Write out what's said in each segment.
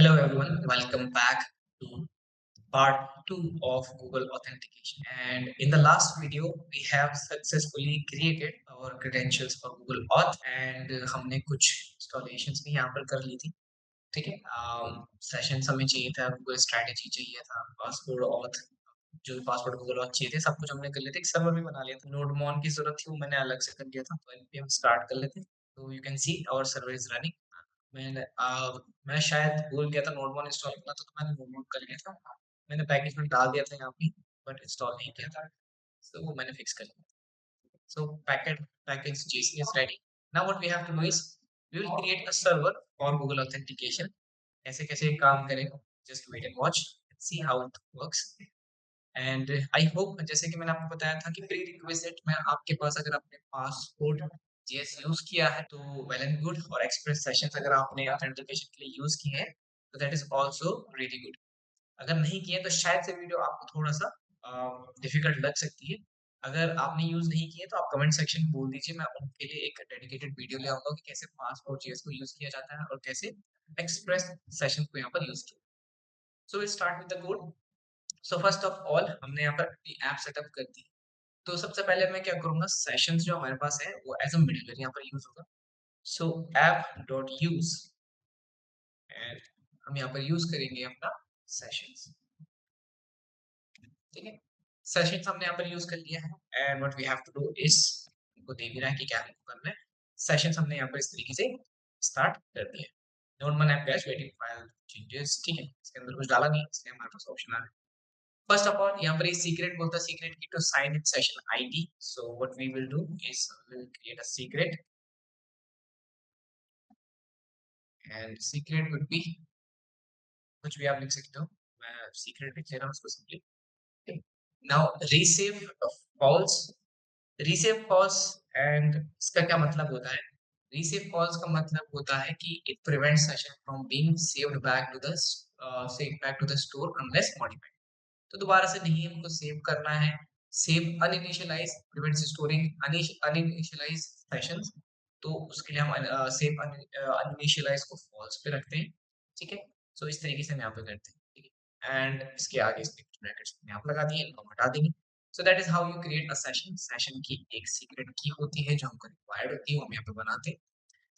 Hello everyone, welcome back to part 2 of Google Authentication. And in the last video, we have successfully created our credentials for Google Auth and हमने कुछ installations भी यहाँ पर कर ली थी. ठीक है, सेशन हमें चाहिए था, गूगल स्ट्रैटेजी चाहिए था, पासवर्ड ऑथ जो पासवर्ड गूगल ऑथ चाहिए थे, सब कुछ हमने कर लिया था. एक सर्वर भी बना लिया था. नोडमॉन की जरूरत थी, वो मैंने अलग से कर लिया था. तो हम स्टार्ट कर लेते हैं. तो you can see our server is running. मैंने मैं शायद भूल गया था नोटमॉन इंस्टॉल करना, तो मैंने नोटमॉन कर लिया था. मैंने पैकेज में डाल दिया था यहाँ पे, बट इंस्टॉल नहीं किया था, so वो मैंने फिक्स कर लिया. So package JSON is ready. Now what we have to do is we will create a server for Google Authentication. कैसे कैसे काम करेगा, just wait and watch and see how it works. And I hope, जैसे कि मैंने आपको बताया था कि प्री रिक्विजिट में आपके पास अगर आपने पासपोर्ट जेएस यूज किया है तो वेल एंड गुड, और एक्सप्रेस सेशंस अगर आपने ऑथेंटिकेशन के लिए यूज किए हैं तो that is also really good. अगर नहीं किए तो शायद से वीडियो आपको थोड़ा सा डिफिकल्ट लग सकती है. अगर आपने यूज नहीं किए तो आप कमेंट सेक्शन में बोल दीजिए, मैं उनके लिए एक डेडिकेटेड वीडियो ले आऊंगा कि कैसे पासपोर्ट जेएस को यूज किया जाता है और कैसे एक्सप्रेस सेशन को यहाँ पर यूज किया. So we start with the code. So first of all हमने यहाँ पर अपनी ऐप सेटअप कर दी. तो सबसे पहले मैं क्या करूंगा, सेशंस जो हमारे पास है वो एज अ मिडलवेयर यहाँ पर यूज होगा. सो ऐप डॉट यूज एंड हम यहाँ पर यूज करेंगे अपना सेशंस. ठीक है, सेशंस हमने यहाँ पर यूज कर लिया है. And what we have to do is, हमको दे भी रहा है कि क्या हमको करना है. सेशंस हमने यहाँ पर इस तरीके से स्टार्ट कर दिया. Nodemon app gas waiting file changes. ठीक है, इसके अंदर कुछ डाला नहीं, इसलिए हमारे पास ऑप्शन आ रहा है. First of all, यहाँ पर ये secret बोलता है, secret key to sign in session ID. So what we will do is we will create a secret, and secret would be कुछ भी आप लिख सकते हो. मैं secret लिख ले रहा हूँ उसको simply. Now resave false, resave false, and इसका क्या मतलब होता है? Resave false का मतलब होता है कि it prevents session from being saved back to the store unless modified. तो दोबारा से नहीं हमको सेव करना है. Save uninitialized prevents storing uninitialized sessions. तो उसके लिए हम सेव अनइनिशियलाइज को फॉल्स पे रखते हैं. ठीक है, सो इस तरीके से हम यहाँ पे करते हैं. ठीक है, एंड इसके आगे ब्रैकेट्स में आप लगा दिए, हम हटा देंगे. So that is how you create a session. Session की एक सीक्रेट की होती है जो हमको रिक्वायर्ड होती है, वो हम यहाँ पे बनाते हैं.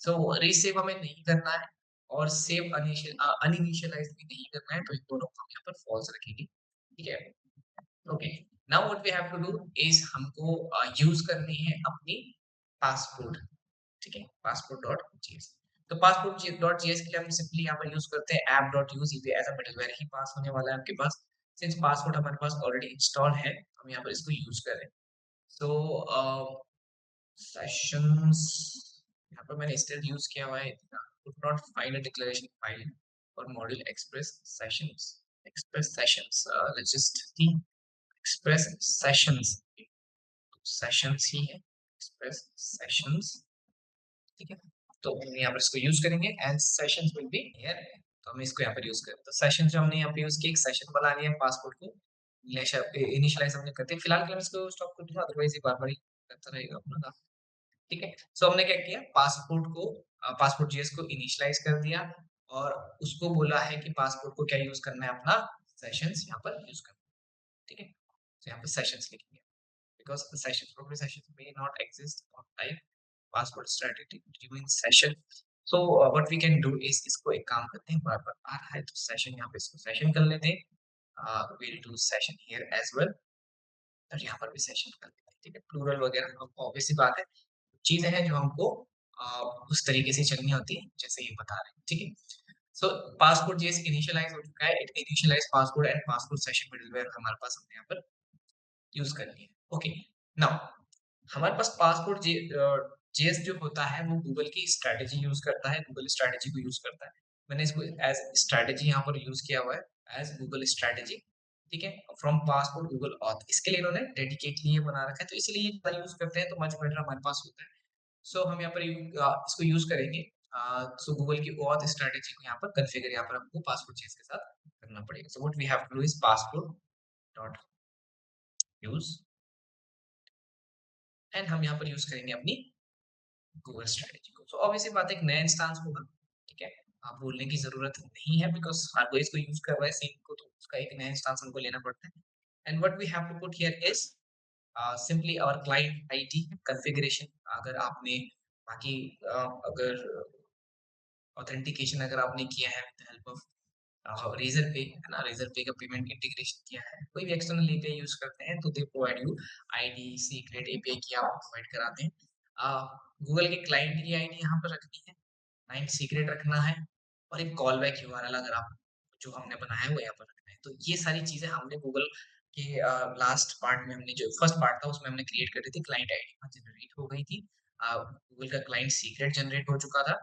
सो रीसेव हमें नहीं करना है और सेव अनइनिशियलाइज भी नहीं करना है, तो इन दोनों को हम यहाँ पर फॉल्स रखेंगे. ठीक है, okay. Now what we have to do is हमको यूज करनी है अपनी पासपोर्ट. ठीक है, पासपोर्ट डॉट जीएस. तो पासपोर्ट डॉट जीएस के लिए हम सिंपली यहाँ पर यूज करते हैं ऐप डॉट यूज. ये एज अ मिडलवेयर ही पास होने वाला है आपके पास. सिंस पासपोर्ट हमारे पास ऑलरेडी इंस्टॉल है, हम यहाँ पर इसको यूज करें. सो सेशंस यहाँ पर मैंने स्टिल यूज किया हुआ है. Could not find a declaration file for module express sessions. Express sessions, let's just see express sessions. Sessions ही है, एक्सप्रेस सेशंस. ठीक है, तो हम यहाँ पर इसको यूज करेंगे and sessions will be here. तो हम इसको यहाँ पर यूज करें. तो सेशन जो हमने यहाँ पे यूज किया, एक सेशन बना लिया पासपोर्ट को इनिशियलाइज हमने करते हैं. फिलहाल के लिए मैं इसको स्टॉप कर दूंगा, अदरवाइज ये बार बार करता रहेगा अपना काम. ठीक है, सो हमने क्या किया, पासपोर्ट को पासपोर्ट जीएस को इनिशियलाइज कर दिया और उसको बोला है कि पासपोर्ट को क्या यूज करना है, अपना सेशंस यहाँ पर यूज करना है. ठीक है, तो यहाँ पर सेशंस लिखेंगे because the session property sessions may not exist on type passport strategy during session. So what we can do is इसको एक काम करते हैं, बार बार आ रहा है तो सेशन यहाँ पे इसको सेशन कर लेते हैं. we'll do session here as well, और यहाँ पर भी सेशन कर लेते हैं. ठीक है, प्लूरल वगैरह हमको ऑब्वियस सी बात है, चीजें हैं जो हमको उस तरीके से चलनी होती है जैसे ये बता रहे हैं. ठीक है, सो पासपोर्ट जेएस इनिशियलाइज हो चुका है. It initialize passport and passport session middleware हमारे पास हमने यहाँ पर यूज कर लिया. ओके, नाउ हमारे पास पासपोर्ट जेएस जो होता है वो गूगल की स्ट्रैटेजी यूज करता है, गूगल स्ट्रैटेजी को यूज करता है. मैंने इसको एज स्ट्रैटेजी यहाँ पर यूज किया हुआ है एज गूगल स्ट्रैटेजी. ठीक है, फ्रॉम पासपोर्ट गूगल ऑथ, इसके लिए इन्होंने डेडिकेटली ये बना रखा है, तो इसलिए ये यूज करते हैं, तो मच बेटर हमारे पास होता है. सो हम यहाँ पर इसको यूज करेंगे. सो गूगल की ऑथ स्ट्रैटेजी को यहाँ पर कन्फिगर यहाँ पर हमको पासपोर्ट जेएस के साथ करना पड़ेगा. So what we have to do is passport dot use and हम यहाँ पर यूज करेंगे अपनी गूगल स्ट्रैटेजी को. सो ऑब्वियसली बात है, एक नया इंस्टेंस होगा. ठीक है, बोलने की ज़रूरत नहीं है बिकॉज़ हर कोई इसको यूज़ कर रहा है सेम को, तो उसका एक नया इंस्टेंस हमको लेना पड़ता है। And what we have to put here is simply our client ID configuration. अगर आपने बाकी अगर ऑथेंटिकेशन अगर आपने किया है with the help of razor पे, है ना? रेज़र पे का पेमेंट इंटीग्रेशन किया है। कोई भी एक्सटर्नल एपीआई यूज़ करते हैं तो they provide you ID, secret API की आप प्रोवाइड कराते हैं। गूगल के क्लाइंट की आईडी यहाँ पर रखनी है, क्लाइंट सीक्रेट रखना है और एक कॉल बैक यूआरएल अगर आप जो हमने बनाया है वो यहाँ पर रखना है। तो ये सारी चीज़ें हमने गूगल के लास्ट पार्ट में हमने जो फर्स्ट पार्ट था उसमें हमने क्रिएट करी थी, क्लाइंट आईडी वहाँ जनरेट हो गई थी। गूगल का क्लाइंट सीक्रेट जनरेट हो चुका था,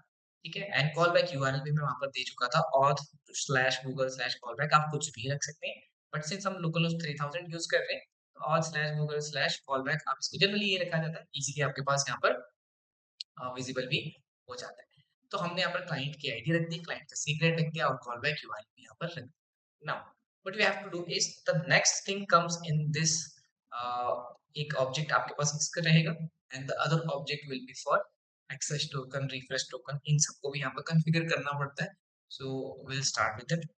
ठीक है? एंड कॉल बैक यूआरएल भी मैं वहाँ पर दे चुका था auth slash Google slash callback आप कुछ भी रख सकते हैं। बट सिंस हम लोकलहोस्ट 3000 यूज़ कर रहे हैं, तो auth slash Google slash callback आप इसको जनरली ये रखा जाता है, इज़िली आपके पास यहाँ पर विजिबल भी हो जाता है। तो हमने यहाँ पर क्लाइंट की आईडी रख दी, क्लाइंट का सीक्रेट रख दिया और कॉलबैक यूआरएल भी यहाँ पर रख दिया। Now what we have to do is the next thing comes in this एक ऑब्जेक्ट आपके पास इसका रहेगा and the other object will be for access token, refresh token इन सबको भी यहाँ पर कॉन्फ़िगर करना पड़ता है। So will start with that,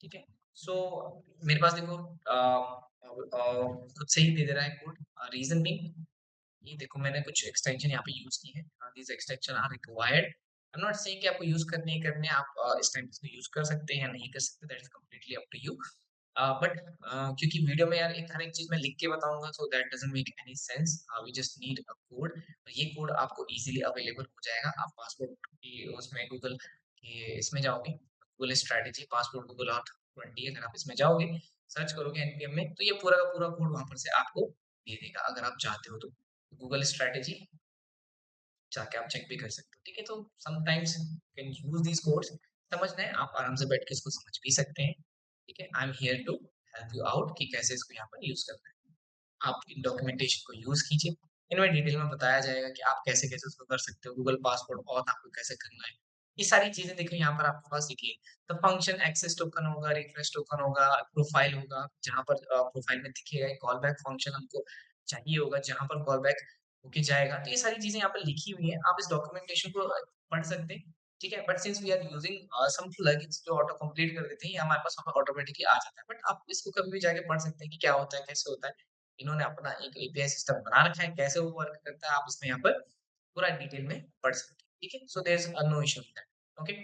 ठीक है? सो मेरे पास देखो खुद से ही दे दे रहा है कोड, रीज़न बीइंग ये देखो मैंने कुछ एक्सटेंशन यहाँ पे यूज़ की है। These extension are required. I am not saying कि आपको यूज़ करने ही करने हैं, आप इस टाइम इसको यूज़ कर सकते हैं या नहीं कर सकते, that is completely up to you. But क्योंकि वीडियो में यार एक हर एक चीज़ मैं लिख के बताऊँगा so that doesn't make any sense. We just need a code. और ये कोड आपको ईज़िली अवेलेबल हो जाएगा। आप पासपोर्ट की उसमें गूगल के इसमें जाओगे, Google strategy passport Google auth 20 अगर आप इसमें जाओगे, सर्च करोगे एनपीएम में, तो ये पूरा का पूरा कोड वहाँ पर से आपको दे देगा अगर आप चाहते हो तो। गूगल स्ट्रैटेजी जाके आप चेक भी कर सकते हो, ठीक है? तो sometimes you can use these codes, समझना है, आप आराम से बैठ के इसको समझ भी सकते हैं, ठीक है? I am here to help you out कि कैसे इसको यहाँ पर यूज़ करना है। आप इन डॉक्यूमेंटेशन को यूज़ कीजिए, इनमें डिटेल में बताया जाएगा कि आप कैसे-कैसे उसको कर सकते हो, गूगल पासवर्ड ऑथ आपको कैसे करना है। ये सारी चीज़ें देखिए यहाँ पर आपके पास दिखिए, तो फंक्शन एक्सेस टोकन होगा, रिफ्रेश टोकन होगा, प्रोफाइल होगा, जहाँ पर प्रोफाइल में दिखेगा एक कॉल बैक फंक्शन हमको चाहिए होगा, जहाँ पर कॉल बैक होके जाएगा। तो ये सारी चीज़ें यहाँ पर लिखी हुई हैं, आप इस डॉक्यूमेंटेशन को पढ़ सकते हैं, ठीक है? But since we are using some plugins जो ऑटो कंप्लीट कर देते हैं, ये हमारे पास ऑटोमेटिकली आ जाता है। बट आप इसको कभी भी जाके पढ़ सकते हैं कि क्या होता है, कैसे होता है। इन्होंने अपना एक एपीआई सिस्टम बना रखा है, कैसे वो वर्क करता है, आप इसमें यहाँ पर पूरा डिटेल में पढ़ सकते हैं, ठीक है? So there is no issue with that, okay?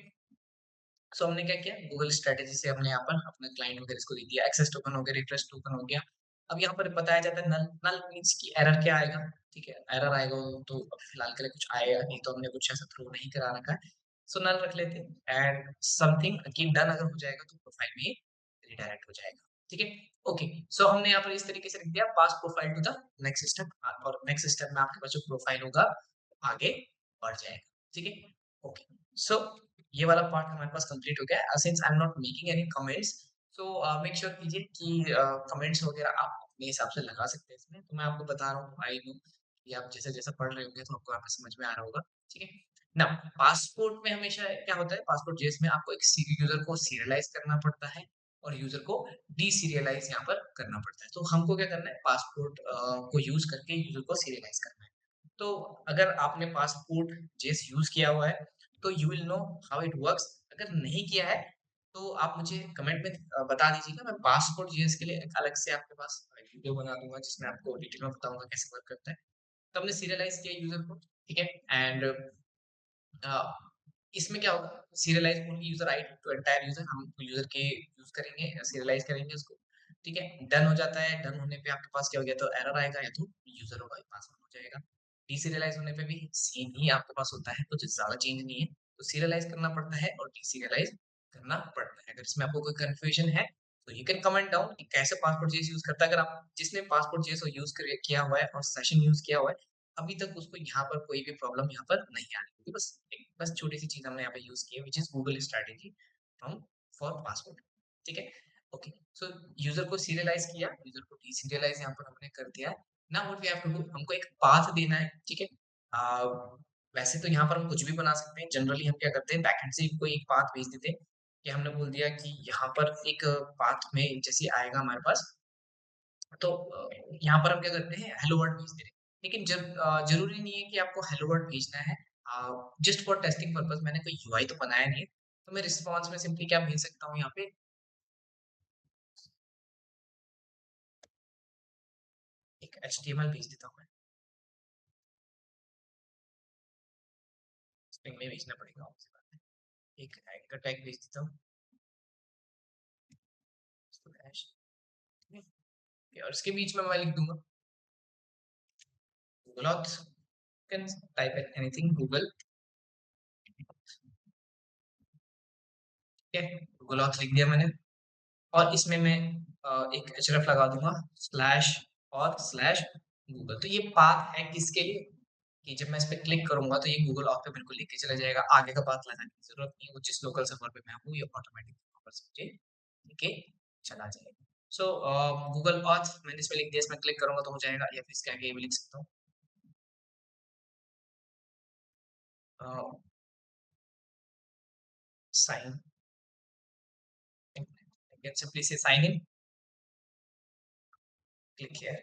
So हमने क्या किया, गूगल स्ट्रैटेजी से हमने यहाँ पर अपना क्लाइंट वगैरह इसको दे दिया, एक्सेस टोकन हो गया, रिफ्रेश टोकन हो गया। अब यहाँ पर बताया जाता है नल, नल मीन्स कि एरर क्या आएगा, ठीक है? एरर आएगा तो अब फिलहाल के लिए कुछ आएगा नहीं, तो हमने कुछ ऐसा थ्रो नहीं करा रखा है। सो नल रख लेते हैं एंड समथिंग कि डन अगर हो जाएगा तो प्रोफाइल में रिडायरेक्ट हो जाएगा, ठीक है? ओके, सो हमने यहाँ पर इस तरीके से रख दिया पास profile to the next step और नेक्स्ट स्टेप में आपके पास जो प्रोफाइल होगा आगे बढ़ जाएगा, ठीक है? ओके, सो ये वाला पार्ट हमारे पास कंप्लीट हो गया। Since I am not making any comments, so make sure कीजिए कि कमेंट्स वगैरह आप अपने हिसाब से लगा सकते हैं इसमें। तो मैं आपको बता रहा हूँ, आई नो कि आप जैसा-जैसा पढ़ रहे होंगे तो आपको यहाँ पे समझ में आ रहा होगा, ठीक है? नाउ पासपोर्ट में हमेशा क्या होता है, पासपोर्ट जेएस में आपको एक यूज़र को सीरियलाइज़ करना पड़ता है और यूज़र को डीसीरियलाइज़ यहाँ पर करना पड़ता है। तो हमको क्या करना है, पासपोर्ट को यूज़ करके यूज़र को सीरियलाइज़ करना है। तो अगर आपने पासपोर्ट जेएस यूज़ किया हुआ है तो you will know how it works. अगर नहीं किया है तो आप मुझे कमेंट में बता दीजिएगा, मैं पासपोर्ट जीएस के लिए एक अलग से आपके पास वीडियो बना दूंगा जिसमें आपको डिटेल में बताऊंगा कैसे वर्क करता है। तो हमने सीरियलाइज किया यूजर को, ठीक है? एंड इसमें क्या होगा, serialize only user ID to entire user, हम यूजर के यूज करेंगे, सीरियलाइज करेंगे उसको, ठीक है? डन हो जाता है, डन होने पे आपके पास क्या हो गया, तो एरर आएगा या तो यूजर होगा पासवर्ड हो जाएगा। डीसीरियलाइज होने पे भी सेम ही आपके पास होता है, कुछ ज्यादा चेंज नहीं है। तो सीरियलाइज करना पड़ता है और डीसीरियलाइज करना पड़ता है। अगर इसमें आपको कोई कंफ्यूजन है तो यू कैन कमेंट डाउन कि कैसे पासपोर्ट जेएस यूज करता है। अगर आप जिसने पासपोर्ट जेएस यूज किया हुआ है और सेशन यूज किया हुआ है, अभी तक उसको यहाँ पर कोई भी प्रॉब्लम यहाँ पर नहीं आ रही है। बस छोटी सी चीज हमने यहाँ पे यूज की है which is Google strategy from for password, ठीक है? ओके, सो यूजर को सीरियलाइज किया, यूजर को डीसीरियलाइज यहाँ पर हमने कर दिया है। Now what we have to do, हमको एक पाथ देना है, ठीक है? वैसे तो यहाँ पर हम कुछ भी बना सकते हैं, जनरली हम क्या करते हैं, बैकएंड से कोई एक पाथ भेज देते हैं कि हमने बोल दिया कि यहाँ पर एक पाथ में जैसे आएगा हमारे पास, तो यहाँ पर हम क्या करते हैं, हेलो वर्ल्ड भेज दे रहे हैं। लेकिन जरूरी नहीं है कि आपको हेलो वर्ल्ड भेजना है। जस्ट फॉर टेस्टिंग पर्पस मैंने कोई यूआई तो बनाया नहीं है, तो मैं रिस्पॉन्स में सिंपली क्या भेज सकता हूँ यहाँ पे, एक एचटीएमएल भेज देता हूँ मैं, स्ट्रिंग में भेजना पड़ेगा obvious सी बात है। एक एंकर टैग भेज देता हूँ स्लैश, और इसके बीच में मैं लिख दूंगा Google auth, can type anything Google, ठीक है, गूगल ऑथ लिख दिया मैंने। और इसमें मैं एक href लगा दूंगा स्लैश और स्लैश गूगल। तो ये पाथ है किसके लिए, कि जब मैं इस पे क्लिक करूंगा तो ये गूगल ऑथ पे बिल्कुल लेके चला जाएगा, आगे का पाथ लगाने की जरूरत नहीं है, वो जिस लोकल सर्वर पे मैं हूँ ये ऑटोमेटिक वहां पर मुझे लेके चला जाएगा। सो गूगल ऑथ मैंने इसमें लिख दिया, इसमें क्लिक करूंगा तो हो जाएगा, या फिर इसके आगे ये भी लिख सकता हूँ साइन, सिंपली से साइन इन, क्लिक हियर,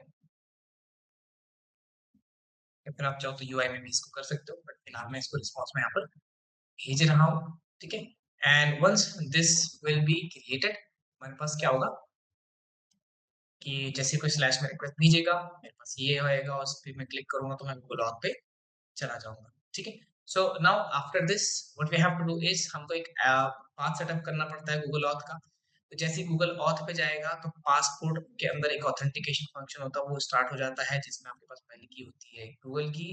या फिर आप चाहो तो यूआई में भी इसको कर सकते हो, बट फिलहाल मैं इसको रिस्पॉन्स में यहाँ पर भेज रहा हूँ, ठीक है। And once this will be created, हमारे पास क्या होगा कि जैसे कोई स्लैश में रिक्वेस्ट भेजेगा मेरे पास ये आएगा, और उस पर मैं क्लिक करूंगा तो मैं गूगल ऑथ पे चला जाऊंगा, ठीक है। So now after this what we have to do is, हमको एक पाथ सेटअप करना पड़ता है गूगल ऑथ का। तो जैसे गूगल ऑथ पे जाएगा तो पासपोर्ट के अंदर एक ऑथेंटिकेशन फंक्शन होता है, वो स्टार्ट हो जाता है, जिसमें आपके पास पहले की होती है गूगल की,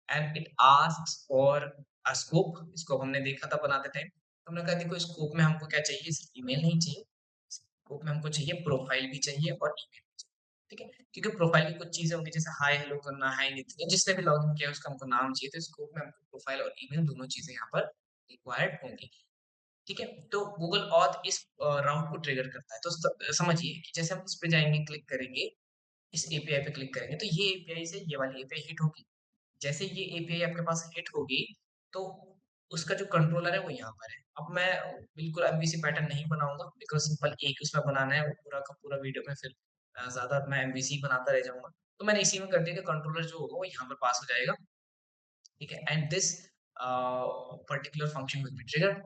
and it asks for a scope. Scope हमने देखा था बनाते टाइम, तो हमने कहा देखो स्कोप में हमको क्या चाहिए, सिर्फ ईमेल नहीं चाहिए, स्कोप में हमको चाहिए प्रोफाइल भी चाहिए और ईमेल भी चाहिए, ठीक है। क्योंकि प्रोफाइल की कुछ चीजें होंगी, जैसे हाय हेलो करना, हाय नितिन, जिसने भी लॉगिन किया उसका हमको नाम चाहिए, तो स्कोप में हमको प्रोफाइल और ईमेल दोनों चीजें यहाँ पर रिक्वायर्ड होंगी, ठीक है। तो गूगल ऑथ इस राउट को ट्रिगर करता है, तो समझिए कि जैसे हम इस पे जाएंगे, क्लिक करेंगे, इस एपीआई पे क्लिक करेंगे, तो ये एपीआई से ये वाली एपीआई हिट होगी। जैसे ये एपीआई आपके पास हिट होगी, तो उसका जो कंट्रोलर है वो यहाँ पर है। अब मैं बिल्कुल एमवीसी पैटर्न नहीं बनाऊंगा, बिकॉज सिंपल एक उसमें बनाना है, वो पूरा का पूरा वीडियो में फिर ज्यादा मैं एमवीसी बनाता रह जाऊंगा। तो मैंने इसी में कर दिया कि कंट्रोलर जो होगा वो यहाँ पर पास हो जाएगा, ठीक है। And this particular function will be triggered,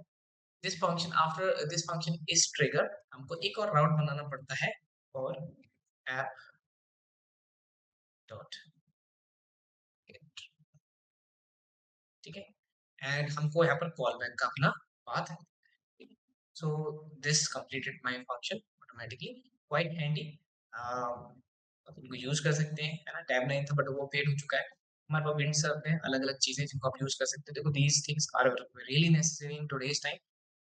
this function after this function is triggered, हमको एक और राउट बनाना पड़ता है और ऐप डॉट, ठीक है। एंड हमको यहाँ पर कॉल बैक का अपना पाथ है, so this completed my function automatically, quite handy। आप इनको यूज कर सकते हैं, है ना। टैब नहीं था बट वो पेड हो चुका है, हमारे पास विंड सर्फ है, अलग अलग चीजें जिनको आप यूज कर सकते हो। देखो these things are really necessary in today's time,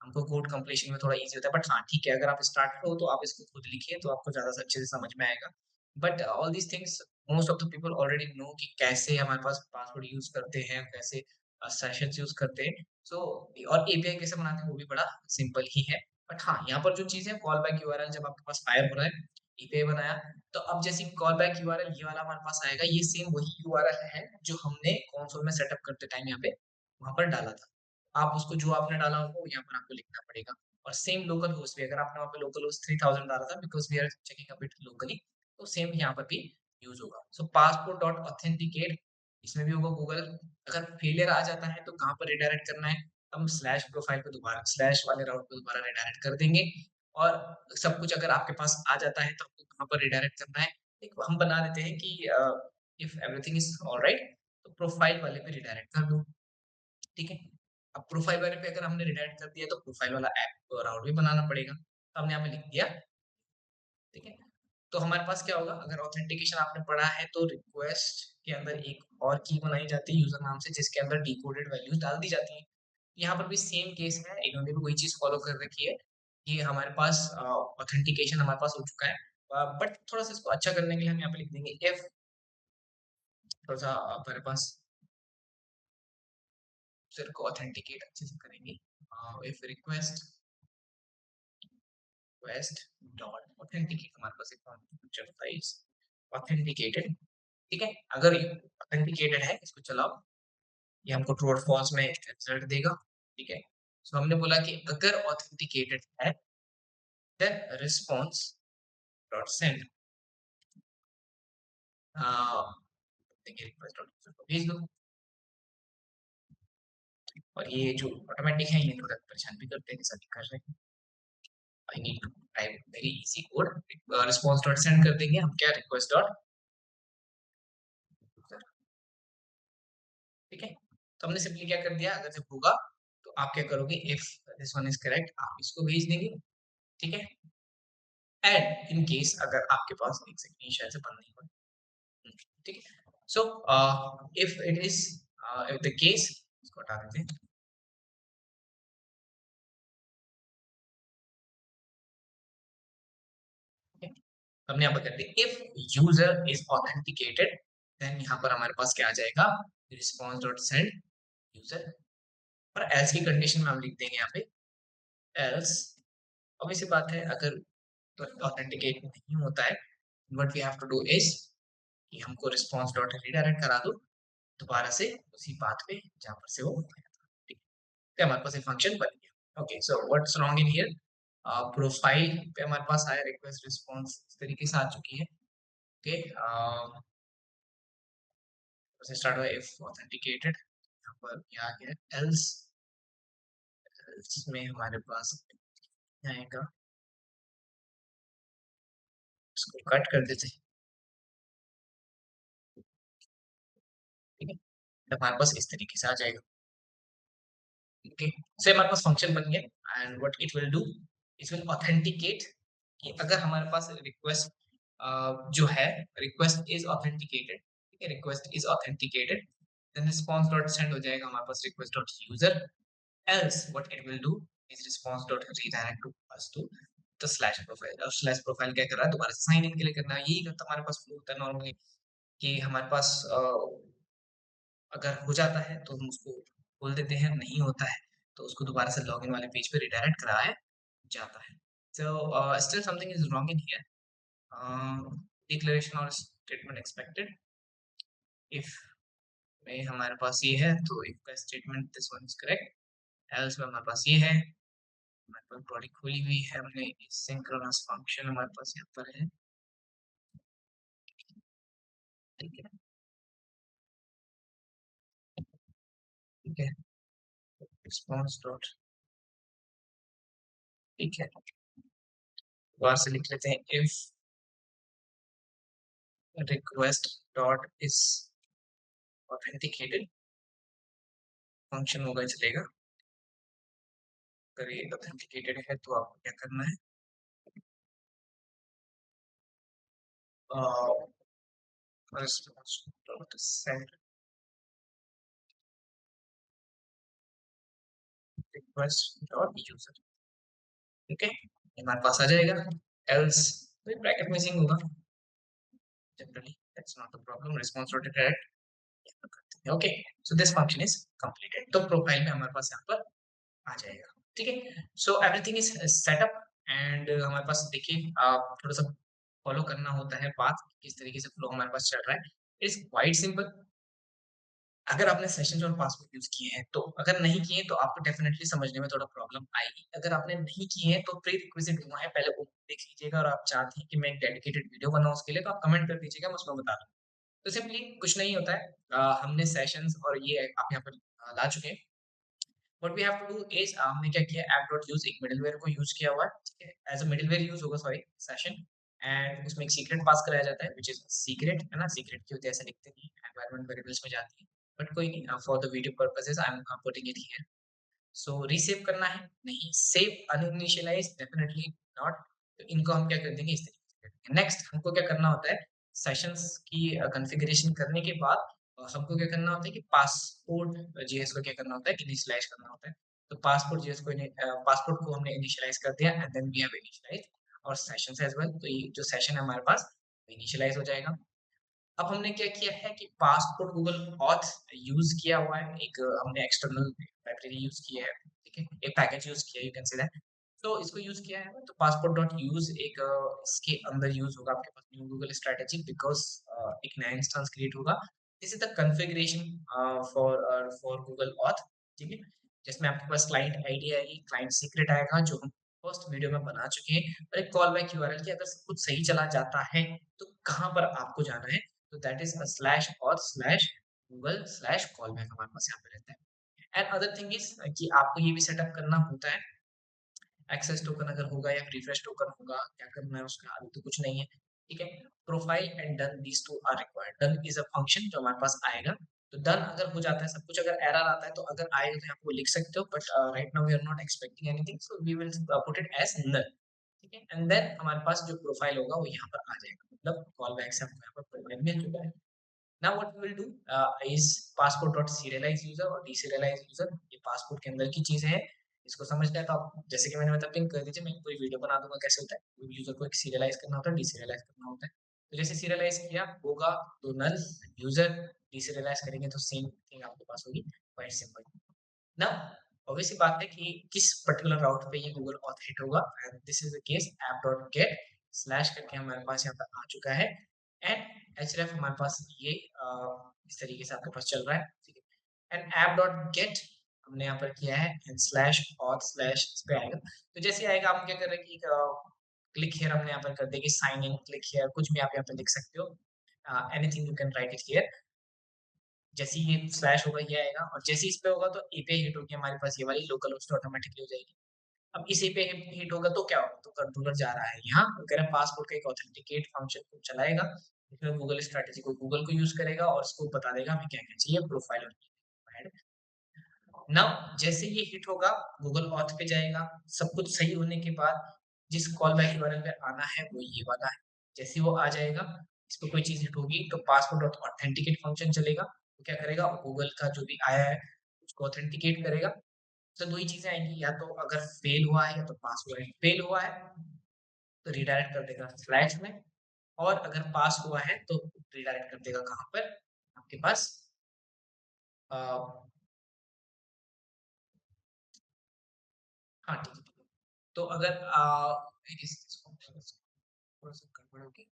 हमको कोड कंप्लीशन में थोड़ा इजी होता है, बट हाँ ठीक है, अगर आप स्टार्ट हो तो आप इसको खुद लिखिए तो आपको ज्यादा अच्छे से समझ में आएगा। But all these things most of the people already know कि कैसे हमारे पास पासवर्ड यूज करते हैं, कैसे सेशन यूज करते हैं। सो और एपीआई कैसे बनाते हैं वो भी बड़ा सिंपल ही है। बट हाँ यहाँ पर जो चीज है, कॉल बैक यूआरएल जब आपके पास फायर हो रहा है, एपीआई बनाया, तो अब जैसे कॉल बैक यूआरएल ये वाला हमारे पास आएगा, ये सेम वही यूआरएल है जो हमने कंसोल में सेटअप करते टाइम यहाँ पे वहां पर डाला था। आप उसको जो आपने डाला होगा वो यहाँ पर आपको लिखना पड़ेगा। और सेम लोकल होस्ट भी, अगर आपने वहाँ पे लोकल होस्ट 3000 डाला था, because we are checking a bit locally, तो सेम यहाँ पर भी यूज होगा। सो पासपोर्ट डॉट ऑथेंटिकेट, इसमें भी होगा गूगल। अगर फेलियर आ जाता है तो कहाँ पर रिडायरेक्ट करना है, हम स्लैश प्रोफाइल पे दोबारा स्लैश वाले राउट पे दोबारा रिडायरेक्ट कर देंगे। और सब कुछ अगर आपके पास आ जाता है तो आपको कहाँ पर रिडायरेक्ट करना है, एक हम बना देते हैं कि इफ एवरीथिंग इज ऑलराइट तो प्रोफाइल वाले पे रिडायरेक्ट कर दो, ठीक है। अब प्रोफाइल वाले पे अगर हमने रिडायरेक्ट कर दिया तो प्रोफाइल वाला ऐप राउट भी बनाना पड़ेगा, तो हमने यहाँ पे लिख दिया, ठीक है। तो हमारे पास क्या होगा, अगर ऑथेंटिकेशन आपने पढ़ा है तो रिक्वेस्ट के अंदर एक और की बनाई जाती है यूजर नाम से, जिसके अंदर डिकोडेड वैल्यूज डाल दी जाती हैं। यहाँ पर भी सेम केस है, इन्होंने भी वही चीज फॉलो कर रखी है कि हमारे पास ऑथेंटिकेशन हमारे पास हो चुका है, बट थोड़ा सा इसको अच्छा करने के लिए हम यहाँ पे लिख देंगे इफ, थोड़ा सा हमारे पास यूजर को ऑथेंटिकेट अच्छे से करेंगे, if request request dot authenticate, हमारे पास एक फंक्शन था इस ऑथेंटिकेटेड, ठीक है। अगर ये ऑथेंटिकेटेड है इसको चलाओ, ये हमको ट्रू और फॉल्स में रिजल्ट देगा, ठीक है। सो हमने बोला कि अगर ऑथेंटिकेटेड है देन रिस्पांस डॉट सेंड, देखिए रिक्वेस्ट डॉट भेज दो, और ये जो ऑटोमेटिक है ये थोड़ा परेशान भी करते हैं, जैसा कि कर रहे हैं। I need to type very easy code. Response dot send कर देंगे हम, क्या रिक्वेस्ट डॉट, ठीक है। तो हमने सिंपली क्या कर दिया, अगर जब होगा तो आप क्या करोगे, if this one is correct आप इसको भेज देंगे, ठीक है। एंड इन केस अगर आपके पास एक सेकंड शायद से बंद नहीं हुआ, ठीक है। So if it is if the case, इसको हटा देते हैं, ठीक है? हमने यहाँ पर कर दिया if user is authenticated, then यहाँ पर हमारे पास क्या आ जाएगा, रिस्पॉन्स डॉट सेंड यूजर। और एल्स की कंडीशन में हम लिख देंगे यहाँ पे एल्स, obvious सी बात है, अगर तो ऑथेंटिकेट नहीं होता है, what we have to do is कि हमको रिस्पांस डॉट रीडायरेक्ट करा दो दोबारा से उसी पाथ पे जहां पर से वो आया था, ठीक है। तो हमारे पास एक फंक्शन बन गया। Okay, so what's wrong in here, profile पे हमारे पास आया रिक्वेस्ट रिस्पांस इस तरीके से आ चुकी है, ओके। से स्टार्ट हुआ इफ ऑथेंटिकेटेड, यहाँ पर क्या आ गया एल्स, में हमारे पास आएगा, इसको कट कर देते हैं, ठीक है। तो हमारे पास इस तरीके से आ जाएगा, ओके। सो हमारे पास फंक्शन बन गया and what it will do, it will authenticate कि अगर हमारे पास रिक्वेस्ट जो है, रिक्वेस्ट इज ऑथेंटिकेटेड, ठीक है, request is authenticated, then response dot send हो जाएगा हमारे पास request dot user, else what it will do is response dot redirect to us to the slash profile. और स्लैश प्रोफाइल क्या कर रहा है, दोबारा से साइन इन के लिए करना है, यही करता हमारे पास फ्लो होता है नॉर्मली, कि हमारे पास अगर हो जाता है तो हम उसको खोल देते हैं, नहीं होता है तो उसको दोबारा से लॉगिन वाले पेज पे रिडायरेक्ट कराया जाता है। So still something is wrong in here, declaration और स्टेटमेंट एक्सपेक्टेड, इफ में हमारे पास ये है तो इफ का statement this one is correct, else में हमारे पास ये है, हमारे पास बॉडी खोली हुई है, हमने सिंक्रोनस फंक्शन हमारे पास यहाँ पर है, ठीक है, ठीक है, रिस्पॉन्स डॉट, ठीक है, दोबारा से लिख लेते हैं if request dot is authenticated, function होगा चलेगा, अगर ये ऑथेंटिकेटेड है तो आपको क्या करना है, सेंड रिक्वेस्ट डॉट यूजर, ठीक है, हमारे पास आ जाएगा। एल्स तो ब्रैकेट मिसिंग होगा generally, that's not the problem, response dot direct, okay. So this function is completed, तो प्रोफाइल में हमारे पास यहाँ पर आ जाएगा, ठीक है। So everything is setup and हमारे पास देखिए थोड़ा सा फॉलो करना होता है बात, किस तरीके से फ्लो हमारे पास चल रहा है, इट्स क्वाइट सिंपल। अगर आपने सेशंस और पासवर्ड यूज किए हैं तो, अगर नहीं किए तो आपको डेफिनेटली समझने में थोड़ा प्रॉब्लम आएगी, अगर आपने नहीं किए हैं तो प्री रिक्विजिट हुआ है, पहले वो देख लीजिएगा, और आप चाहते हैं कि मैं एक डेडिकेटेड वीडियो बनाऊं उसके लिए तो आप कमेंट कर दीजिएगा, मैं उसमें बता दूँ। तो सिंपली कुछ नहीं होता है, हमने सेशंस और ये आप यहाँ पर ला चुके हैं। What we have to do is हमने क्या किया, ऐप डॉट यूज एक मिडलवेयर को यूज किया हुआ है, ठीक है, एज अ मिडलवेयर यूज होगा, सॉरी, सेशन, एंड उसमें एक सीक्रेट पास कराया जाता है व्हिच इज सीक्रेट, है ना, सीक्रेट की होती है ऐसा लिखते नहीं, एनवायरनमेंट वेरिएबल्स में जाती है, बट कोई नहीं, for the video purposes I am putting it here. So receive करना है नहीं, सेव अनइनिशियलाइज डेफिनेटली नॉट, तो इनको हम क्या कर देंगे, इस तरीके से कर देंगे। नेक्स्ट हमको क्या करना होता है, सेशंस की कॉन्फ़िगरेशन करने के बाद हमको क्या करना होता है कि पासपोर्ट जेएस को क्या करना होता है, इनिशियलाइज करना होता है। तो पासपोर्ट जेएस को पासपोर्ट को हमने इनिशियलाइज कर दिया and then we have initialize our sessions as well, तो ये जो सेशन है हमारे पास इनिशियलाइज हो जाएगा। अब हमने क्या किया है कि पासपोर्ट गूगल ऑथ यूज किया हुआ है, एक हमने एक्सटर्नल लाइब्रेरी यूज किया है, ठीक है, एक पैकेज यूज किया है, यू कैन से दैट। तो इसको यूज किया है तो पासपोर्ट डॉट यूज एक इसके अंदर यूज होगा आपके पास न्यू गूगल स्ट्रेटेजी, बिकॉज एक नया इंस्टेंस क्रिएट होगा, this is the configuration for Google auth, ठीक है, जिसमें आपके पास क्लाइंट आईडी आएगी, क्लाइंट सीक्रेट आएगा जो हम फर्स्ट वीडियो में बना चुके हैं, और एक कॉल बैक यूआरएल की अगर सब कुछ सही चला जाता है तो कहाँ पर आपको जाना है, तो दैट इज अ स्लैश और slash Google slash call back हमारे पास यहाँ पे रहता है। एंड अदर थिंग इज कि आपको ये भी सेटअप करना होता है, एक्सेस टोकन अगर होगा या रिफ्रेश टोकन होगा, क्या करना है उसका, अभी तो कुछ नहीं है, ठीक है। Profile and done, these two are required. Done is a function जो हमारे पास आएगा, तो डन अगर हो जाता है सब कुछ, अगर एरर आता है तो अगर आएगा तो यहाँ पे लिख सकते हो, but right now we are not expecting anything, so we will put it as null, ठीक है। एंड देन हमारे पास जो प्रोफाइल होगा वो यहाँ पर आ जाएगा, मतलब कॉल बैक से हमको यहाँ पर प्रोफाइल मिल चुका है। Now what we will do is passport.serialize user और deserialize user, ये पासपोर्ट के अंदर की चीजें हैं, इसको समझना है तो आप जैसे कि मैंने मतलब पिंक कर दीजिए, मैं पूरी वीडियो बना दूंगा कैसे होता है। यूजर को एक सीरियलाइज करना होता है, डिसीरियलाइज करना होता है। तो जैसे सीरियलाइज किया होगा तो नल यूजर, डिसीरियलाइज करेंगे तो सेम थिंग आपके पास होगी, क्वाइट सिंपल। ना ऑब्वियस सी बात है कि किस पर्टिकुलर राउट पे ये गूगल ऑथ हिट होगा, and this is the case app dot gate slash करके हमारे पास यहाँ पर आ चुका है, एंड href हमारे पास ये इस तरीके से आपके पास चल रहा है, ठीक है। एंड ऐप डॉट गेट हमने यहाँ पर किया है, एंड स्लैश ऑथ स्लैश इस पे आएगा। तो जैसे आएगा हम क्या कर रहे हैं कि क्लिक हियर हमने यहाँ पर कर दिया कि साइन इन, क्लिक हियर, कुछ भी आप यहाँ पे लिख सकते हो, anything you can write it here. जैसे ही ये स्लैश होगा ये आएगा, और जैसे ही इस पे होगा तो ए पे हिट होगी हमारे पास ये वाली लोकल होस्ट ऑटोमेटिकली हो जाएगी। अब इसी पे हिट होगा तो क्या होगा, तो कंट्रोलर जा रहा है यहाँ, वो कह रहा है पासपोर्ट का एक ऑथेंटिकेट फंक्शन को चलाएगा, इसमें गूगल स्ट्रेटेजी को गूगल को यूज करेगा और उसको बता देगा हमें क्या क्या चाहिए, प्रोफाइल और नाउ जैसे ये हिट होगा गूगल ऑथ पे जाएगा, सब कुछ सही होने के बाद जिस कॉल बैक यूआरएल पे आना है वो ये वाला है। जैसे वो आ जाएगा, इस पे कोई चीज हिट होगी तो पासवर्ड डॉट ऑथेंटिकेट फंक्शन चलेगा, तो क्या करेगा, गूगल का जो भी आया है उसको ऑथेंटिकेट करेगा। तो दो ही चीजें आएंगी, या तो अगर फेल हुआ है या तो पास हुआ है। फेल हुआ है तो रिडायरेक्ट कर देगा स्लैश में, और अगर पास हुआ है तो रिडायरेक्ट कर देगा कहाँ पर, आपके पास अ, हाँ ठीक है ठीक है। तो अगर थोड़ा सा गड़बड़ होगी,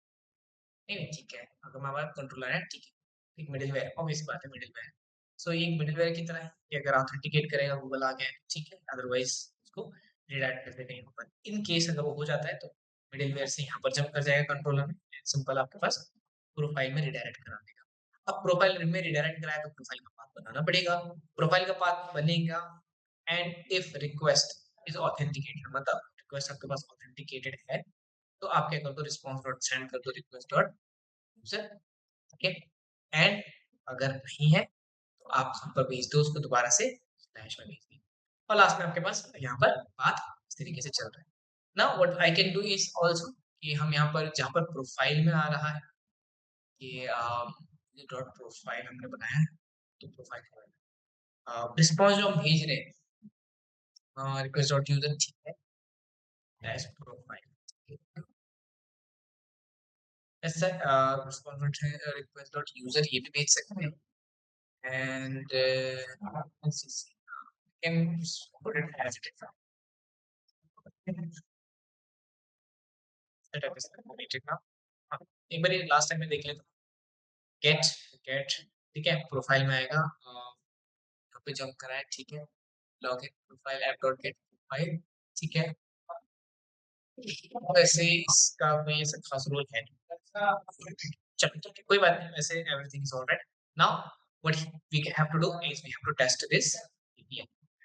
नहीं नहीं ठीक है, अगर हमारे पास कंट्रोलर है ठीक है, एक मिडिलवेयर, ऑब्वियस बात है मिडिलवेयर। सो ये मिडिलवेयर की तरह है कि अगर ऑथेंटिकेट करेगा गूगल आ गया ठीक है, अदरवाइज उसको रिडायरेक्ट कर देगा यहाँ पर। इन केस अगर वो हो जाता है तो मिडिलवेयर से यहाँ पर जंप कर जाएगा कंट्रोलर में, सिंपल आपके पास प्रोफाइल में रिडायरेक्ट करा देगा। अब प्रोफाइल में रिडायरेक्ट कराया तो प्रोफाइल का पाथ बनाना पड़ेगा, प्रोफाइल का पाथ बनेगा, and if request is authenticated, मतलब रिक्वेस्ट आपके पास ऑथेंटिकेटेड है, तो आप क्या कर दो, रिस्पॉन्स डॉट सेंड कर दो रिक्वेस्ट डॉट यूजर, ठीक है। एंड अगर नहीं है तो आप यहाँ पर भेज दो उसको दोबारा से स्लैश में भेज दिए, और लास्ट में आपके पास यहाँ पर बात इस तरीके से चल रहा है। Now what I can do is also कि हम यहाँ पर जहाँ पर प्रोफाइल में आ रहा है ये डॉट प्रोफाइल हमने बनाया है, तो प्रोफाइल रिस्पॉन्स जो हम भेज रहे हैं रिक्वेस्ट डॉट यूजर, ठीक है, डैश प्रोफाइल ऐसा रिस्पॉन्स रिक्वेस्ट डॉट यूजर ये भी भेज सकते हैं, and let's see, can put it as it is. Setup is completed now. हाँ, एक बार लास्ट टाइम में देख लेते गेट गेट, ठीक है, प्रोफाइल में आएगा, यहाँ पे जंप करा है, ठीक है, log in profile app dot get profile, ठीक है। वैसे इसका कोई ऐसा खास रूल है नहीं, चलो ठीक है कोई बात नहीं, वैसे everything is alright. Now what we have to do is we have to test this,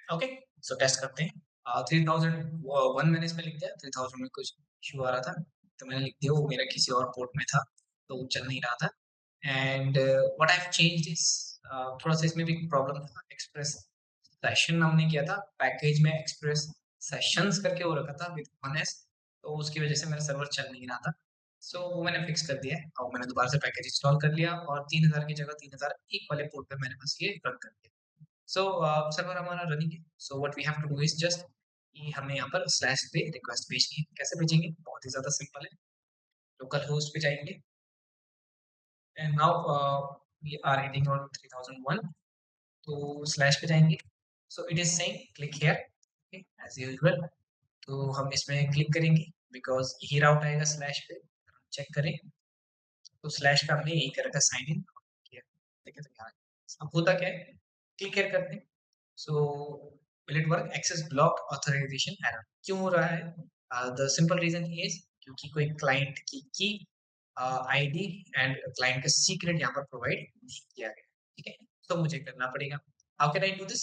okay. So test करते हैं। 3001 मैंने इसमें लिख दिया, 3000 में कुछ इशू आ रहा था तो मैंने लिख दिया, वो मेरा किसी और पोर्ट में था तो वो चल नहीं रहा था। And what I have changed is थोड़ा सा इसमें भी प्रॉब्लम था, एक्सप्रेस सेशन हमने किया था, पैकेज में एक्सप्रेस सेशंस करके वो रखा था विद 1s, तो उसकी वजह से मेरा सर्वर चल नहीं रहा था। सो वो मैंने फिक्स कर दिया है, और मैंने दोबारा से पैकेज इंस्टॉल कर लिया और 3000 की जगह 3001 वाले पोर्ट पे मैंने बस ये रन कर दिया। सो सर्वर हमारा रनिंग है। So what we have to do is just कि हमें यहाँ पर स्लैश पे रिक्वेस्ट भेजनी है। कैसे भेजेंगे, बहुत ही ज़्यादा सिंपल है, लोकल होस्ट पे जाएंगे, and now we are hitting on 3001, तो स्लैश पे जाएंगे, so it is saying click here as usual, तो हम इसमें क्लिक करेंगे बिकॉज यही राउट आएगा स्लैश पे, चेक करें तो स्लैश का हमने यही कर रखा, साइन इन किया, ठीक है। तो यहाँ अब होता क्या है, क्लिक हियर करते हैं, सो will it work, access blocked, authorization error क्यों हो रहा है, the simple reason is क्योंकि कोई क्लाइंट की आईडी एंड क्लाइंट का सीक्रेट यहाँ पर प्रोवाइड नहीं किया गया, ठीक है। तो मुझे करना पड़ेगा, how can I do this,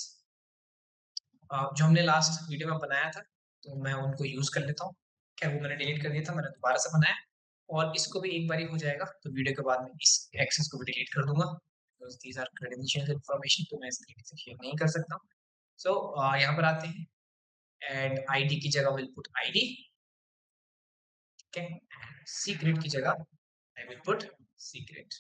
जो हमने लास्ट वीडियो में बनाया था, तो मैं उनको यूज कर लेता हूँ। क्या वो मैंने डिलीट कर दिया था, मैंने दोबारा से बनाया और इसको भी एक बार ही हो जाएगा, तो वीडियो के बाद में इस एक्सेस को भी डिलीट कर दूंगा, because these are credential information, तो मैं इस तरीके से शेयर नहीं कर सकता। सो यहाँ पर आते हैं, एंड आईडी की जगह विल पुट आईडी, ठीक है, सीक्रेट की जगह I will put secret.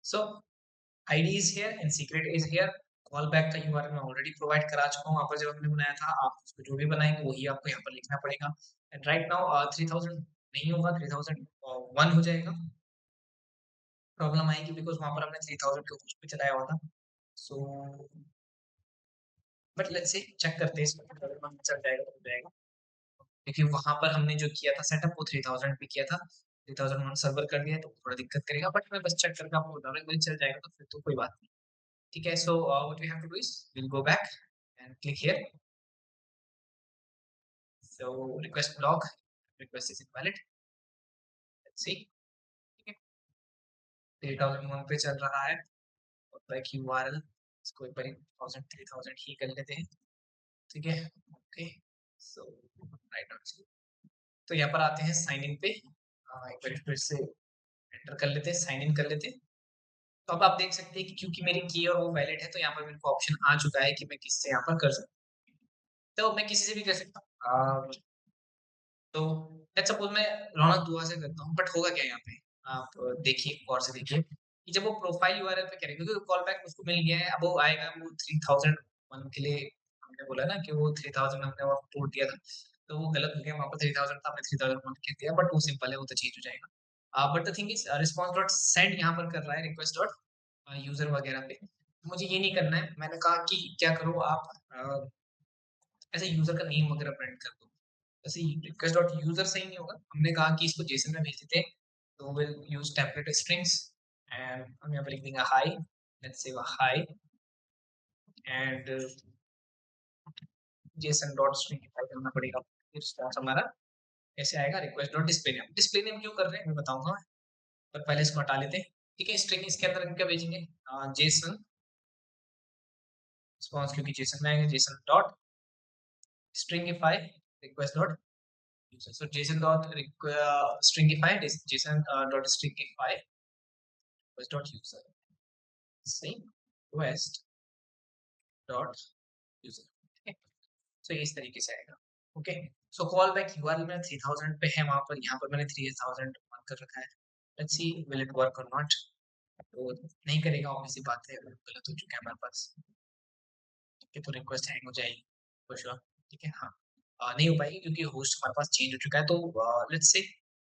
So ID is here and secret is here. Call back का यूआरएल मैं ऑलरेडी प्रोवाइड करा चुका हूँ वहाँ पर, जब हमने बनाया था। आप उसको जो भी बनाएंगे वही आपको यहाँ पर लिखना पड़ेगा। एंड राइट नाउ 3000 नहीं होगा, 3001 हो जाएगा। प्रॉब्लम आएगी बिकॉज वहाँ पर हमने 3000 के होस्ट पे चलाया हुआ था। So but let's say check करते हैं इसको, अगर हम चल जाएगा तो हो जाएगा, क्योंकि वहाँ पर हमने जो किया था सेटअप वो 3000 पे किया था। 3001 सर्वर कर दिया है तो थोड़ा दिक्कत करेगा, बट मैं बस चेक करके आपको बता रहा हूँ, चल जाएगा तो फिर तो कोई बात नहीं। ठीक है, so what we have to do is will go back and click here. So request block, request is invalid, let's see. ठीक है, 3001 पे चल रहा है और बैक यूआरएल इसको एक बार 3000 ही कर लेते हैं। ठीक है, ओके, सो राइट नाउ तो यहाँ पर आते हैं साइन इन पे। एक बार फिर से एंटर कर लेते हैं, साइन इन कर लेते हैं। तो अब आप देख सकते हैं कि क्योंकि मेरी की और वो वैलिड है, तो यहाँ पर मेरे को ऑप्शन आ चुका है कि मैं किससे यहाँ पर कर सकता हूँ। तो मैं किसी से भी कर सकता हूँ। तो लेट्स सपोज मैं रौनक दुआ से करता हूँ, बट होगा क्या यहाँ पे, आप देखिए गौर से देखिए कि जब वो प्रोफाइल यूआरएल पे करेंगे, क्योंकि कॉल बैक उसको मिल गया है, अब वो आएगा वो 3001 के लिए। हमने बोला ना कि वो 3000 हमने वहाँ तोड़ दिया था, तो वो गलत हो गया, वहाँ पर 3000 था, हमने 3001 कह दिया, बट वो सिंपल है, वो तो चेंज हो जाएगा। But the thing is response dot send यहाँ पर कर रहा है रिक्वेस्ट डॉट यूजर वगैरह पे। तो मुझे ये नहीं करना है, मैंने कहा कि क्या करो आप ऐसे यूजर का नेम वगैरह प्रिंट कर दो। ऐसे रिक्वेस्ट डॉट यूजर सही नहीं होगा, हमने कहा कि इसको जेसन में भेज देते हैं, तो will use template strings and हम यहाँ पर लिख देंगे high, let's say high and Jason dot string करना पड़ेगा। फिर रिस्पॉन्स हमारा ऐसे आएगा, request dot display name. Display name क्यों कर रहे हैं मैं बताऊंगा, पर पहले इसको हटा लेते हैं। ठीक है, स्ट्रिंग इसके अंदर इनका भेजेंगे जेसन रिस्पॉन्स, क्योंकि जेसन में आएंगे, JSON dot stringify request dot user. So JSON dot stringify, JSON dot stringify request dot user, सही, रिक्वेस्ट डॉट यूजर। ठीक है, सो ये इस तरीके से आएगा। Okay, so call back URL में 3000 पे है वहां पर, यहाँ पर मैंने 3000 कर रखा है। Let's see will it work और नॉट। तो नहीं करेगा, ऑब्वियसली बात है, गलत हो चुका है हमारे पास। ठीक है, तो रिक्वेस्ट हैंग हो जाएगी फॉर श्योर। ठीक है, हाँ नहीं हो पाएगी क्योंकि होस्ट हमारे पास चेंज हो चुका है। तो लेट्स से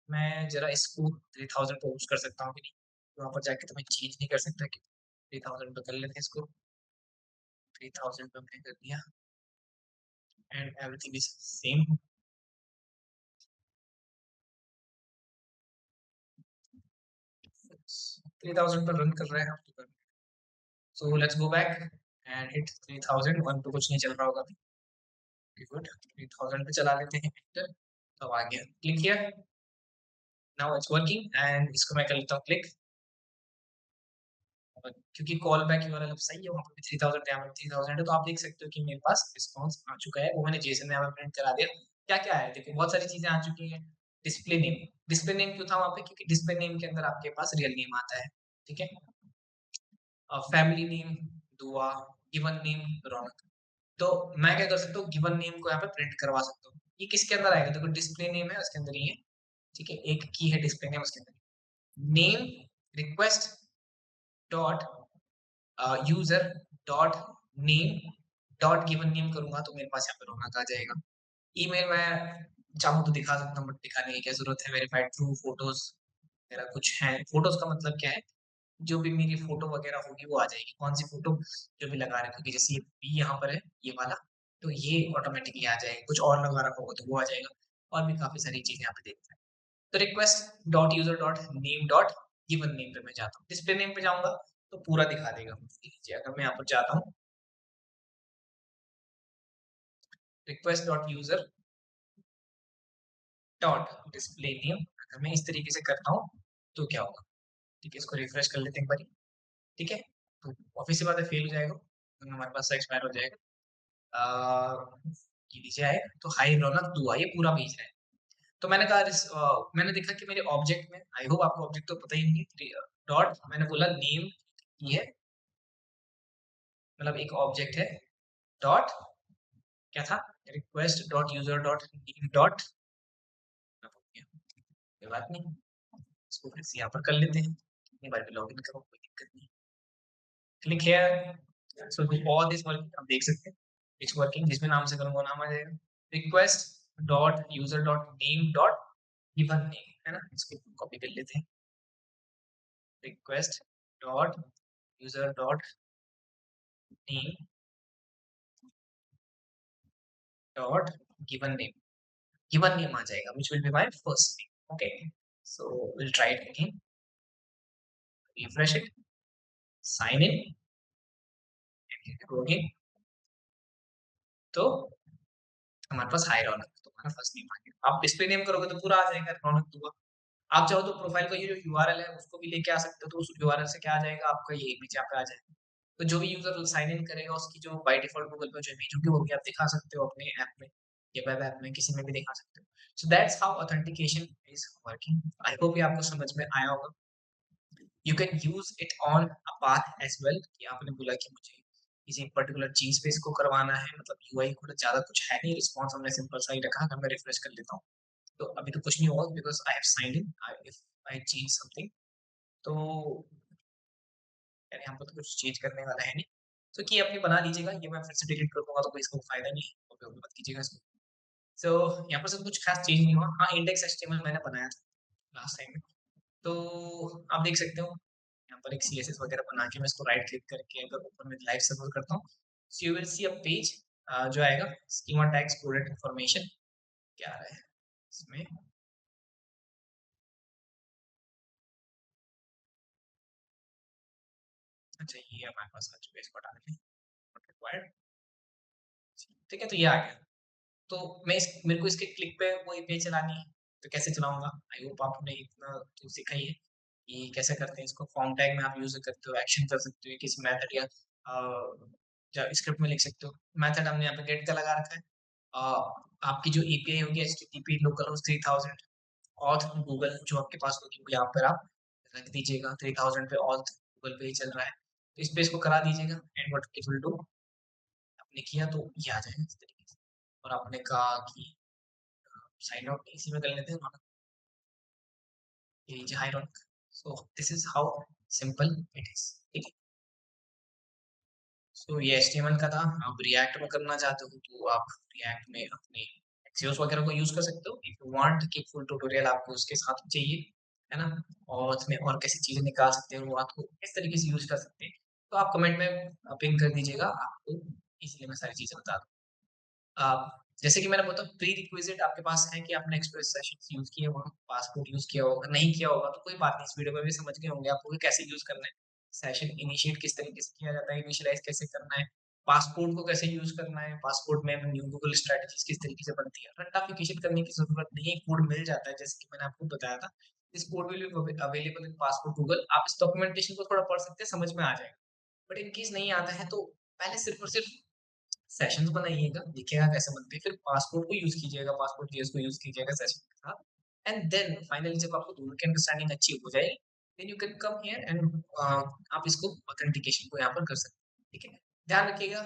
मैं जरा इसको 3000 पे होस्ट कर सकता हूँ कि नहीं, वहाँ पर जाके तो मैं चेंज नहीं कर सकता कि 3000 पे कर लेते हैं इसको। 3000 पे हमने कर दिया एंड एवरीथिंग इज सेम। 3000 पर रन कर रहा है, so let's go back and hit 3000। One पे कुछ नहीं चल रहा होगा अभी, गुड। 3000 पे चला लेते हैं एंटर, तो आ गया, क्लिक किया, नाउ इट्स वर्किंग एंड इसको मैं कर लेता हूँ क्लिक। क्योंकि कॉल बैक यूआरएल अब सही है, वहाँ पे 3000 यहाँ पे 3000 है, तो आप देख सकते हो कि मेरे पास रिस्पॉन्स आ चुका है, वो मैंने जेसन में यहाँ पे प्रिंट करा दिया। क्या क्या है देखो, बहुत सारी चीजें आ चुकी हैं। डिस्प्ले नेम, डिस्प्ले नेम क्यों था वहाँ पे, क्योंकि डिस्प्ले नेम के अंदर आपके पास रियल नेम आता है। ठीक है, फैमिली नेम दुआ, गिवन नेम रौनक। तो मैं क्या कर सकता हूँ, गिवन नेम को यहाँ पे प्रिंट करवा सकता हूँ। ये किसके अंदर आएगा, देखो डिस्प्ले नेम है उसके अंदर ही है। ठीक है, एक की है डिस्प्ले नेम उसके अंदर, name request dot user dot name dot given name करूंगा तो मेरे पास यहाँ पे रौनक आ जाएगा। ईमेल मैं चाहूँ तो दिखा सकता हूँ, बट दिखाने की क्या जरूरत है, वेरीफाइड थ्रू फोटोज मेरा कुछ है। फोटोज का मतलब क्या है, जो भी मेरी फोटो वगैरह होगी वो आ जाएगी, कौन सी फोटो जो भी लगा रखी होगी, जैसे ये बी यहाँ पर है ये वाला, तो ये ऑटोमेटिकली आ जाएगा, कुछ और लगा रखा होगा तो वो आ जाएगा, और भी काफी सारी चीजें यहाँ पे देखते हैं। तो request dot user dot name dot given name पे मैं जाता हूँ, डिस्प्ले नेम पे जाऊंगा तो पूरा दिखा देगा। अगर मैं यहाँ पर जाता हूँ request dot user dot display name. अगर मैं इस तरीके से करता हूँ तो क्या होगा? ठीक है, इसको रिफ्रेश कर लेते हैं एक बारी। ठीक है, तो ऑब्वियस सी बात है फेल हो जाएगा, तो हमारे पास एक्सपायर हो जाएगा। ये नीचे आए तो हाई रौनक दुआ ये पूरा पेज है। तो मैंने कहा मैंने देखा कि मेरे ऑब्जेक्ट में, आई होप आपको ऑब्जेक्ट तो पता ही नहीं है, डॉट मैंने बोला नेम की है, मतलब एक ऑब्जेक्ट है, डॉट क्या था, request dot user dot name dot, कोई बात नहीं, इसको फिर से यहाँ पर कर लेते हैं, एक बार लॉग इन करो, कोई दिक्कत नहीं। Click here, so all this working, आप देख सकते हैं इट्स वर्किंग, जिसमें नाम से करूंगा नाम आ जाएगा, request dot user dot name dot given name, है ना, इसको कॉपी कर लेते हैं, request dot user dot name dot given name आ जाएगा, which will be my first name. Okay, so we'll try it again, refresh it, sign in, and go again. तो हमारे पास हाई रौनक, तो हमारा फर्स्ट नेम आ गया। आप डिस्प्ले नेम करोगे तो पूरा आ जाएगा रौनक दुआ। आप चाहो तो प्रोफाइल का ये जो यूआरएल है उसको भी लेके आ सकते हो, तो उस यूआरएल से क्या आ जाएगा, आपका ये इमेज यहाँ पे आ जाएगा। तो जो भी यूजर साइन इन करेगा उसकी जो बाय डिफॉल्ट गूगल पे जो इमेज होगी वो भी आप दिखा सकते हो अपने ऐप में या वेब ऐप में, किसी में भी दिखा सकते हो। So that's how authentication is working. I hope ये आपको समझ में आया होगा। You can use it on a path as well, कि आपने बोला कि मुझे किसी पर्टिकुलर चीज पे इसको करवाना है, मतलब यूआई को ज्यादा कुछ है नहीं, रिस्पॉन्स हमने सिंपल सा ही रखा। अगर मैं रिफ्रेश कर लेता हूँ तो अभी तो कुछ नहीं होगा, because I have signed in. If I change something तो यार यहाँ पर तो कुछ चेंज करने वाला है नहीं, तो कि अपनी बना लीजिएगा, ये मैं फिर से डिलीट कर दूंगा तो कोई इसका फायदा नहीं है, ओके ओके मत कीजिएगा इसको। सो यहाँ पर सब कुछ खास चेंज नहीं हुआ। हाँ, इंडेक्स एचटीएमएल मैंने बनाया था लास्ट टाइम में, तो आप देख सकते हो यहाँ पर एक सीएसएस वगैरह बना के मैं इसको राइट क्लिक करके अगर ओपन विद लाइव सर्वर करता हूँ, so you will see a page जो आएगा, स्कीमा टैग्स कोडेड इन्फॉर्मेशन क्या आ रहा है इसमें। अच्छा, ये हमारे पास आ चुका है, इसको हटा देते हैं, ठीक है, तो ये आ गया। तो मेरे को इसके क्लिक पे वो पेज चलानी है, तो कैसे चलाऊंगा? आई होप आपने इतना तो सीखा ही है कि कैसे करते हैं इसको। फॉर्म टैग में आप यूज करते हो, एक्शन कर सकते हो, किसी मेथड या स्क्रिप्ट में लिख सकते हो। मेथड हमने यहाँ पे गेट का लगा रखा है। आपकी जो एपीआई होगी HTTP local host 3000 auth Google जो आपके पास होगी वो यहाँ पर आप रख दीजिएगा। 3000 पे ऑथ गूगल पे ही चल रहा है, तो इस पे इसको करा दीजिएगा। And what it will do, आपने किया तो ये आ जाएगा इस तरीके से। और आपने कहा कि साइन आउट इसी में कर लेते हैं ना, ये high rock. So this is how simple it is, ठीक है। सो ये एचटीएमएल का था। आप रिएक्ट में करना चाहते हो तो आप रिएक्ट में अपने एक्सियोस वगैरह को यूज कर सकते हो। इफ यू वांट कि फुल ट्यूटोरियल आपको उसके साथ चाहिए, है ना, और उसमें और कैसी चीजें निकाल सकते हैं वो आपको किस तरीके से यूज कर सकते हैं, तो आप कमेंट में पिंग कर दीजिएगा, आपको इसलिए मैं सारी चीजें बता जैसे कि मैंने बताया प्री रिक्विजिट आपके पास है कि आपने एक्सप्रेस सेशंस यूज किए होंगे, पासपोर्ट यूज किया होगा, नहीं किया होगा तो कोई बात नहीं, इस वीडियो में भी समझ गए होंगे आपको कि कैसे यूज करना है, सेशन इनिशिएट किस तरीके से किया जाता है, इनिशियलाइज कैसे करना है, पासपोर्ट को कैसे यूज करना है, पासपोर्ट में न्यू गूगल स्ट्रेटजीज किस तरीके से बनती है। रट्टाफिकेशन करने की जरूरत नहीं, कोड मिल जाता है जैसे कि मैंने आपको बताया था। इस code will be available in passport Google, आप इस डॉक्यूमेंटेशन को थोड़ा पढ़ सकते हैं, समझ में आ जाएगा। बट इन केस नहीं आता है तो पहले सिर्फ और सिर्फ सेशंस बनाइएगा, दिखेगा कैसे बनते हैं, फिर पासपोर्ट को यूज कीजिएगा, पासपोर्ट जेएस को यूज कीजिएगा सेशन के साथ। एंड देन फाइनली जब आपको दोनों की अंडरस्टैंडिंग अच्छी हो जाएगी, then you can come here and आप इसको ऑथेंटिकेशन को यहाँ पर कर सकते हैं, ठीक है। ध्यान रखिएगा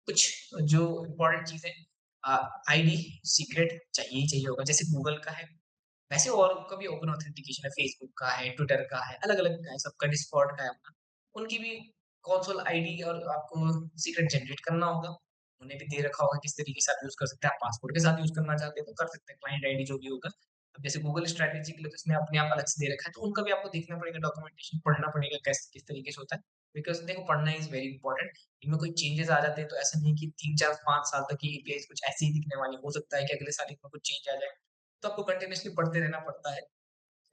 कुछ जो इम्पोर्टेंट चीजें, आईडी सीक्रेट चाहिए ही चाहिए होगा, जैसे गूगल का है वैसे और का भी ओपन ऑथेंटिकेशन है, फेसबुक का है, ट्विटर का है, अलग अलग का है, सबका डिस्कॉर्ड का है अपना, उनकी भी कंसोल आईडी और आपको सीक्रेट जनरेट करना होगा। उन्हें भी दे रखा होगा किस तरीके से आप यूज कर सकते हैं। आप पासपोर्ट के साथ यूज करना चाहते हैं तो कर सकते हैं, क्लाइंट आईडी जो भी होगा। अब जैसे गूगल स्ट्रेटेजी के लिए तो इसने अपने आप अलग से दे रखा है, तो उनका भी आपको देखना पड़ेगा, डॉक्यूमेंटेशन पढ़ना पड़ेगा कैसे किस तरीके से होता है, बिकॉज देखो पढ़ना इज वेरी इंपॉर्टेंट। इनमें कोई चेंजेस आ जाते हैं तो ऐसा नहीं कि 3 4 5 साल तक की एपीआई कुछ ऐसी ही दिखने वाली, हो सकता है कि अगले साल इसमें कुछ चेंज आ जाए, तो आपको कंटिन्यूअसली पढ़ते रहना पड़ता है।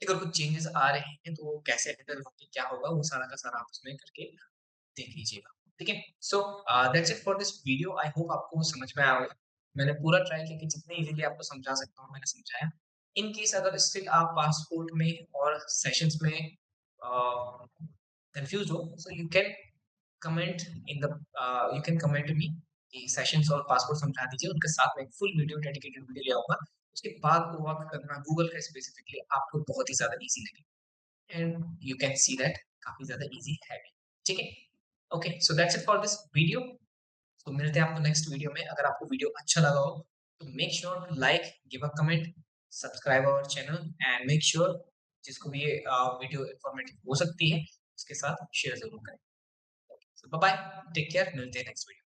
अगर कुछ चेंजेस आ रहे हैं तो वो कैसे हैंडल होंगे, क्या होगा, वो सारा का सारा आप उसमें करके देख लीजिएगा, ठीक है। So that's it for this video, I hope आपको समझ में आया होगा। मैंने पूरा ट्राई किया कि जितने इजीली आपको समझा सकता हूँ मैंने समझाया। इन केस अगर स्टिल आप पासपोर्ट में और सेशंस में कंफ्यूज हो, so you can comment in the you can comment me कि सेशंस और पासपोर्ट समझा दीजिए, उनके साथ में एक फुल वीडियो डेडिकेटेड वीडियो ले आऊंगा। उसके बाद वो वर्क करना गूगल का स्पेसिफिकली आपको बहुत ही ज्यादा इजी लगेगा, and you can see that काफी ज्यादा इजी है भी। ठीक है, okay, so that's it for this video. तो मिलते हैं आपको नेक्स्ट वीडियो में। अगर आपको वीडियो अच्छा लगा हो तो make sure to like, give a comment, subscribe our channel, and make sure जिसको भी ये वीडियो इंफॉर्मेटिव हो सकती है उसके साथ शेयर जरूर करें। सो बाय बाय, टेक केयर, मिलते हैं नेक्स्ट वीडियो।